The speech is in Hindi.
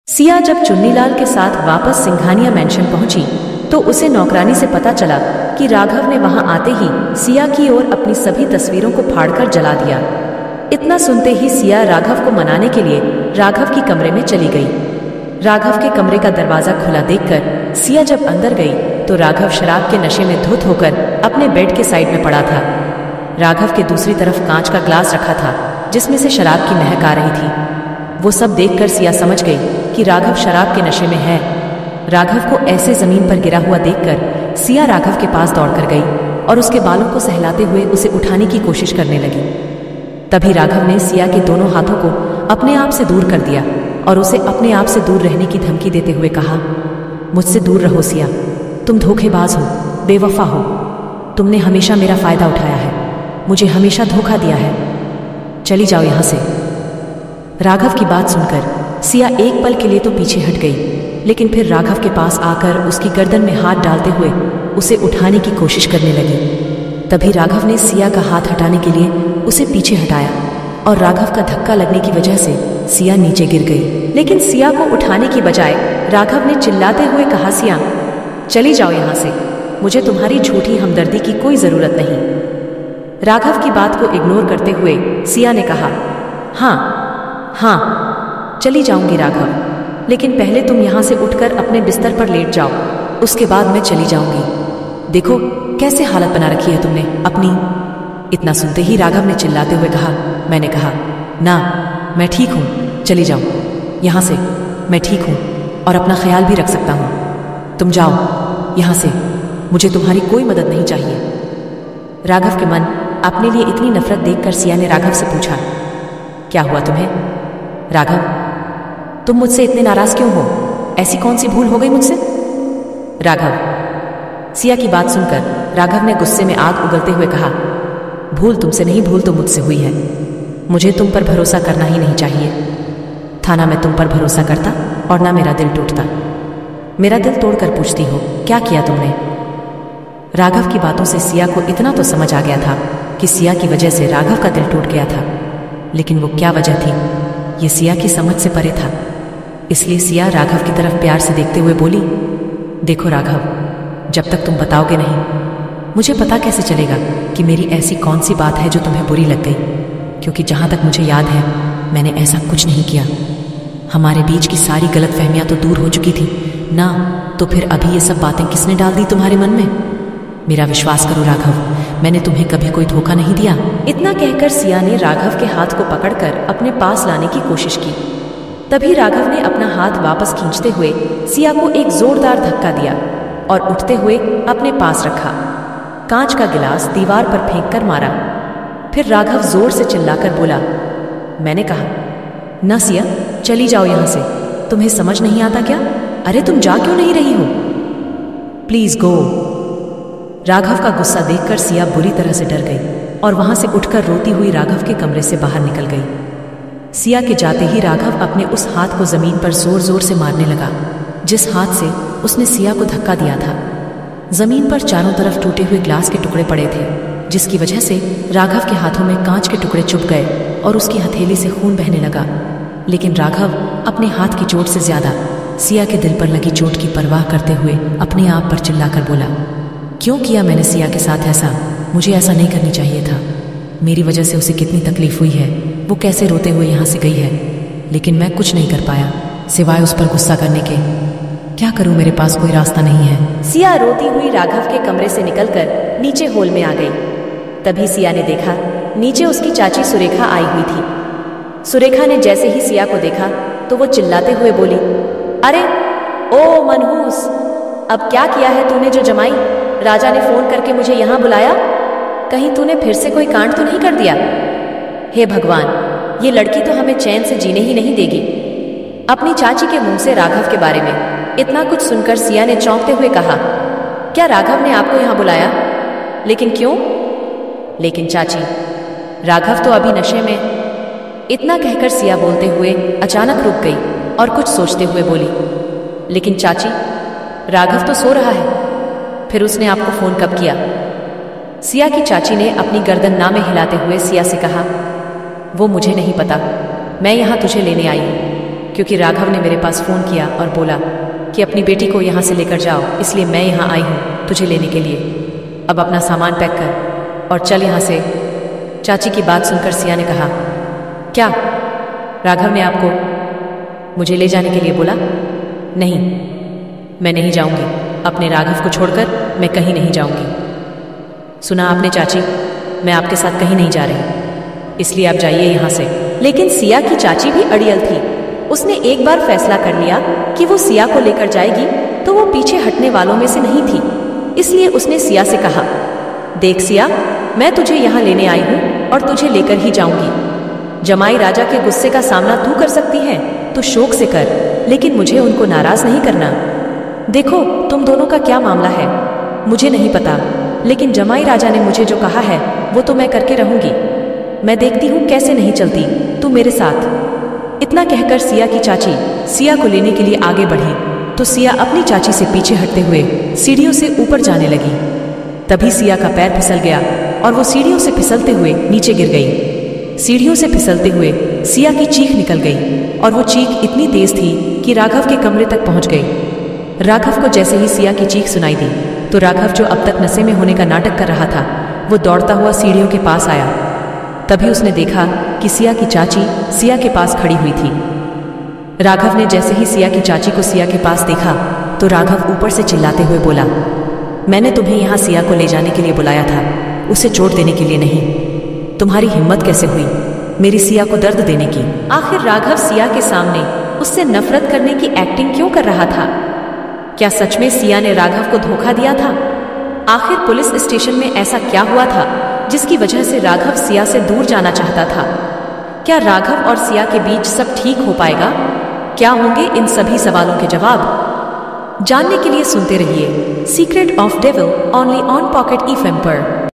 सिया जब चुन्नीलाल के साथ वापस सिंघानिया मेंशन पहुंची तो उसे नौकरानी से पता चला कि राघव ने वहां आते ही सिया की ओर अपनी सभी तस्वीरों को फाड़कर जला दिया। इतना सुनते ही सिया राघव को मनाने के लिए राघव की कमरे में चली गई। राघव के कमरे का दरवाजा खुला देखकर सिया जब अंदर गई तो राघव शराब के नशे में धुत होकर अपने बेड के साइड में पड़ा था। राघव के दूसरी तरफ कांच का ग्लास रखा था जिसमें से शराब की महक आ रही थी। वो सब देखकर सिया समझ गई कि राघव शराब के नशे में है। राघव को ऐसे जमीन पर गिरा हुआ देखकर सिया राघव के पास दौड़कर गई और उसके बालों को सहलाते हुए उसे उठाने की कोशिश करने लगी। तभी राघव ने सिया के दोनों हाथों को अपने आप से दूर कर दिया और उसे अपने आप से दूर रहने की धमकी देते हुए कहा, मुझसे दूर रहो सिया, तुम धोखेबाज हो, बेवफा हो, तुमने हमेशा मेरा फायदा उठाया है, मुझे हमेशा धोखा दिया है, चली जाओ यहां से। राघव की बात सुनकर सिया एक पल के लिए तो पीछे हट गई, लेकिन फिर राघव के पास आकर उसकी गर्दन में हाथ डालते हुए उसे उठाने की कोशिश करने लगी। तभी राघव ने सिया का हाथ हटाने के लिए उसे पीछे हटाया और राघव का धक्का लगने की वजह से सिया नीचे गिर गई। लेकिन सिया को उठाने की बजाय राघव ने चिल्लाते हुए कहा, सिया चली जाओ यहां से, मुझे तुम्हारी झूठी हमदर्दी की कोई जरूरत नहीं। राघव की बात को इग्नोर करते हुए सिया ने कहा, हाँ चली जाऊंगी राघव, लेकिन पहले तुम यहां से उठकर अपने बिस्तर पर लेट जाओ, उसके बाद मैं चली जाऊंगी। देखो कैसे हालत बना रखी है तुमने अपनी। इतना सुनते ही राघव ने चिल्लाते हुए कहा, मैंने कहा ना, मैं ठीक हूं, चली जाओ यहां से, मैं ठीक हूं और अपना ख्याल भी रख सकता हूं, तुम जाओ यहां से, मुझे तुम्हारी कोई मदद नहीं चाहिए। राघव के मन अपने लिए इतनी नफरत देखकर सिया ने राघव से पूछा, क्या हुआ तुम्हें राघव, तुम मुझसे इतने नाराज क्यों हो, ऐसी कौन सी भूल हो गई मुझसे। राघव, सिया की बात सुनकर राघव ने गुस्से में आग उगलते हुए कहा, भूल तुमसे नहीं, भूल तो मुझसे हुई है, मुझे तुम पर भरोसा करना ही नहीं चाहिए था ना। मैं तुम पर भरोसा करता और ना मेरा दिल टूटता। मेरा दिल तोड़कर पूछती हो क्या किया तुमने। राघव की बातों से सिया को इतना तो समझ आ गया था कि सिया की वजह से राघव का दिल टूट गया था, लेकिन वो क्या वजह थी ये सिया की समझ से परे था। इसलिए सिया राघव की तरफ प्यार से देखते हुए बोली, देखो राघव, जब तक तुम बताओगे नहीं मुझे पता कैसे चलेगा कि मेरी ऐसी कौन सी बात है जो तुम्हें बुरी लग गई, क्योंकि जहां तक मुझे याद है मैंने ऐसा कुछ नहीं किया। हमारे बीच की सारी गलतफहमियां तो दूर हो चुकी थी ना, तो फिर अभी ये सब बातें किसने डाल दी तुम्हारे मन में। मेरा विश्वास करो राघव, मैंने तुम्हें कभी कोई धोखा नहीं दिया। इतना कहकर सिया ने राघव के हाथ को पकड़कर अपने पास लाने की कोशिश की। तभी राघव ने अपना हाथ वापस खींचते हुए सिया को एक जोरदार धक्का दिया और उठते हुए अपने पास रखा। कांच का गिलास दीवार पर फेंककर मारा। फिर राघव जोर से चिल्लाकर बोला, मैंने कहा ना सिया, चली जाओ यहां से, तुम्हें समझ नहीं आता क्या। अरे तुम जा क्यों नहीं रही हो, प्लीज गो। राघव का गुस्सा देखकर सिया बुरी तरह से डर गई और वहां से उठकर रोती हुई राघव के कमरे से बाहर निकल गई। सिया के जाते ही राघव अपने उस हाथ को जमीन पर जोर जोर से मारने लगा जिस हाथ से उसने सिया को धक्का दिया था। जमीन पर चारों तरफ टूटे हुए ग्लास के टुकड़े पड़े थे, जिसकी वजह से राघव के हाथों में कांच के टुकड़े चुभ गए और उसकी हथेली से खून बहने लगा। लेकिन राघव अपने हाथ की चोट से ज्यादा सिया के दिल पर लगी चोट की परवाह करते हुए अपने आप पर चिल्लाकर बोला, क्यों किया मैंने सिया के साथ ऐसा, मुझे ऐसा नहीं करनी चाहिए था। मेरी वजह से उसे कितनी तकलीफ हुई है, वो कैसे रोते हुए यहाँ से गई है, लेकिन मैं कुछ नहीं कर पाया सिवाय उस पर गुस्सा करने के। क्या करूं, मेरे पास कोई रास्ता नहीं है। सिया रोती हुई राघव के कमरे से निकलकर नीचे हॉल में आ गई। तभी सिया ने देखा नीचे उसकी चाची सुरेखा आई हुई थी। सुरेखा ने जैसे ही सिया को देखा तो वो चिल्लाते हुए बोली, अरे ओ मनहूस, अब क्या किया है तूने जो जमाई, राजा ने फोन करके मुझे यहां बुलाया, कहीं तूने फिर से कोई कांड तो नहीं कर दिया। हे भगवान, ये लड़की तो हमें चैन से जीने ही नहीं देगी। अपनी चाची के मुंह से राघव के बारे में इतना कुछ सुनकर सिया ने चौंकते हुए कहा, क्या राघव ने आपको यहां बुलाया, लेकिन क्यों। लेकिन चाची, राघव तो अभी नशे में। इतना कहकर सिया बोलते हुए अचानक रुक गई और कुछ सोचते हुए बोली, लेकिन चाची, राघव तो सो रहा है, फिर उसने आपको फोन कब किया। सिया की चाची ने अपनी गर्दन ना में हिलाते हुए सिया से कहा, वो मुझे नहीं पता, मैं यहां तुझे लेने आई हूं, क्योंकि राघव ने मेरे पास फ़ोन किया और बोला कि अपनी बेटी को यहाँ से लेकर जाओ, इसलिए मैं यहाँ आई हूँ तुझे लेने के लिए। अब अपना सामान पैक कर और चल यहाँ से। चाची की बात सुनकर सिया ने कहा, क्या राघव ने आपको मुझे ले जाने के लिए बोला? नहीं, मैं नहीं जाऊंगी। अपने राघव को छोड़कर मैं कहीं नहीं जाऊंगी। सुना आपने चाची, मैं आपके साथ कहीं नहीं जा रही, इसलिए आप जाइए यहाँ से। लेकिन सिया की चाची भी अड़ियल थी। उसने एक बार फैसला कर लिया कि वो सिया को लेकर जाएगी तो वो पीछे हटने वालों में से नहीं थी। इसलिए उसने सिया से कहा, देख सिया, मैं तुझे यहाँ लेने आई हूँ और तुझे लेकर ही जाऊंगी। जमाई राजा के गुस्से का सामना तू कर सकती है तो शौक से कर, लेकिन मुझे उनको नाराज नहीं करना। देखो तुम दोनों का क्या मामला है मुझे नहीं पता, लेकिन जमाई राजा ने मुझे जो कहा है वो तो मैं करके रहूंगी। मैं देखती हूँ कैसे नहीं चलती तू मेरे साथ। इतना कहकर सिया की चाची सिया को लेने के लिए आगे बढ़ी तो सिया अपनी चाची से पीछे हटते हुए सीढ़ियों से ऊपर जाने लगी। तभी सिया का पैर फिसल गया और वो सीढ़ियों से फिसलते हुए नीचे गिर गई। सीढ़ियों से फिसलते हुए सिया की चीख निकल गई और वो चीख इतनी तेज थी कि राघव के कमरे तक पहुंच गई। राघव को जैसे ही सिया की चीख सुनाई दी तो राघव, जो अब तक नशे में होने का नाटक कर रहा था, वो दौड़ता हुआ सीढ़ियों के पास आया। तभी उसने देखा कि सिया की चाची सिया के पास खड़ी हुई थी। राघव ने जैसे ही सिया की चाची को सिया के पास देखा तो राघव ऊपर से चिल्लाते हुए बोला, मैंने तुम्हें यहाँ सिया को ले जाने के लिए बुलाया था, उसे चोट देने के लिए नहीं। तुम्हारी हिम्मत कैसे हुई मेरी सिया को दर्द देने की? आखिर राघव सिया के सामने उससे नफरत करने की एक्टिंग क्यों कर रहा था? क्या सच में सिया ने राघव को धोखा दिया था? आखिर पुलिस स्टेशन में ऐसा क्या हुआ था जिसकी वजह से राघव सिया से दूर जाना चाहता था? क्या राघव और सिया के बीच सब ठीक हो पाएगा? क्या होंगे इन सभी सवालों के जवाब? जानने के लिए सुनते रहिए secret of devil only on pocket FM पर।